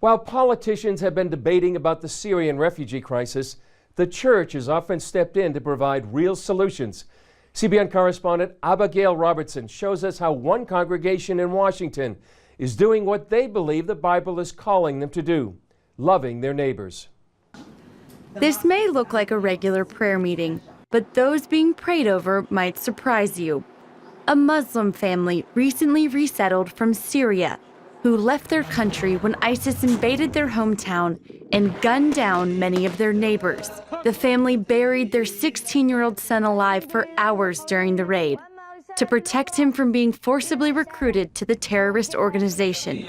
While politicians have been debating about the Syrian refugee crisis, the church has often stepped in to provide real solutions. CBN correspondent Abigail Robertson shows us how one congregation in Washington is doing what they believe the Bible is calling them to do, loving their neighbors. This may look like a regular prayer meeting, but those being prayed over might surprise you. A Muslim family recently resettled from Syria, who left their country when ISIS invaded their hometown and gunned down many of their neighbors. The family buried their 16-year-old son alive for hours during the raid to protect him from being forcibly recruited to the terrorist organization.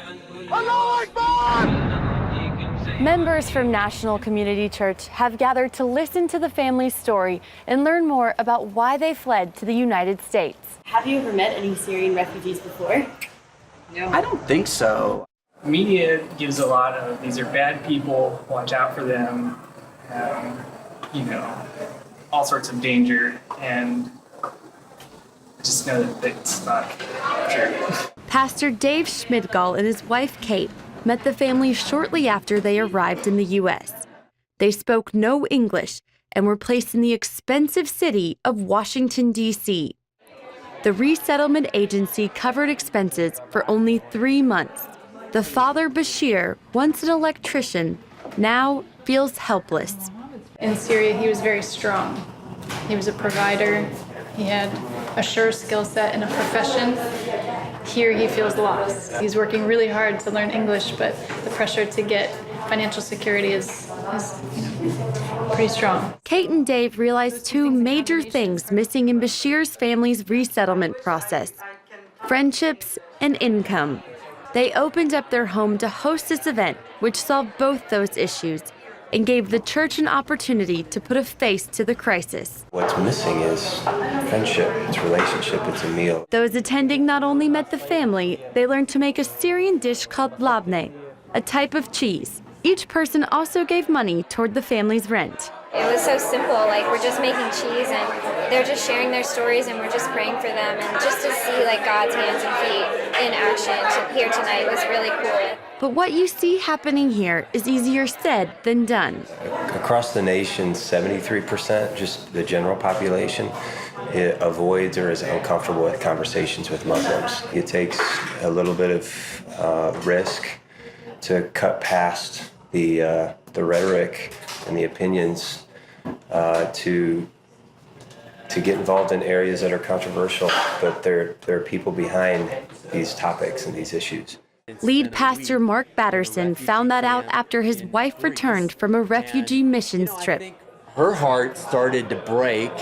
Members from National Community Church have gathered to listen to the family's story and learn more about why they fled to the United States. Have you ever met any Syrian refugees before? No. I don't think so. Media gives a lot of, these are bad people, watch out for them, all sorts of danger, and just know that it's not true. Pastor Dave Schmidgall and his wife Kate met the family shortly after they arrived in the U.S. They spoke no English and were placed in the expensive city of Washington, D.C. The resettlement agency covered expenses for only 3 months. The father, Bashir, once an electrician, now feels helpless. In Syria, he was very strong. He was a provider. He had a sure skill set in a profession. Here, he feels lost. He's working really hard to learn English, but the pressure to get financial security is pretty strong. Kate and Dave realized two major things missing in Bashir's family's resettlement process: friendships and income. They opened up their home to host this event, which solved both those issues and gave the church an opportunity to put a face to the crisis. What's missing is friendship, it's relationship, it's a meal. Those attending not only met the family, they learned to make a Syrian dish called labne, a type of cheese. Each person also gave money toward the family's rent. It was so simple, like we're just making cheese and they're just sharing their stories and we're just praying for them, and just to see like God's hands and feet in action here tonight was really cool. But what you see happening here is easier said than done. Across the nation, 73%, just the general population, it avoids or is uncomfortable with conversations with Muslims. It takes a little bit of risk to cut past the rhetoric and the opinions to get involved in areas that are controversial, but there are people behind these topics and these issues. Lead pastor Mark Batterson found that out after his wife returned from a refugee missions trip. Her heart started to break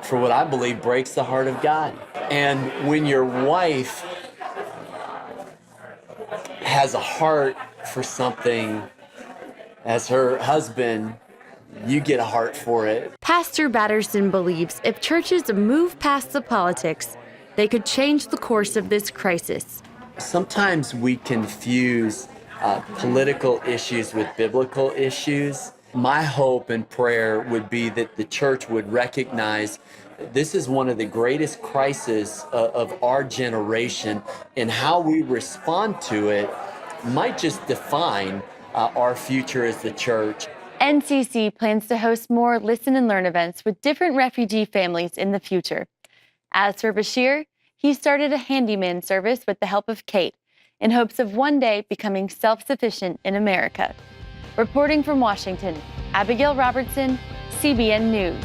for what I believe breaks the heart of God. And when your wife has a heart for something as her husband, you get a heart for it. Pastor Batterson believes if churches move past the politics, they could change the course of this crisis. Sometimes we confuse political issues with biblical issues. My hope and prayer would be that the church would recognize this is one of the greatest crises of our generation, and how we respond to it might just define our future as the church. NCC plans to host more Listen and Learn events with different refugee families in the future. As for Bashir, he started a handyman service with the help of Kate in hopes of one day becoming self-sufficient in America. Reporting from Washington, Abigail Robertson, CBN News.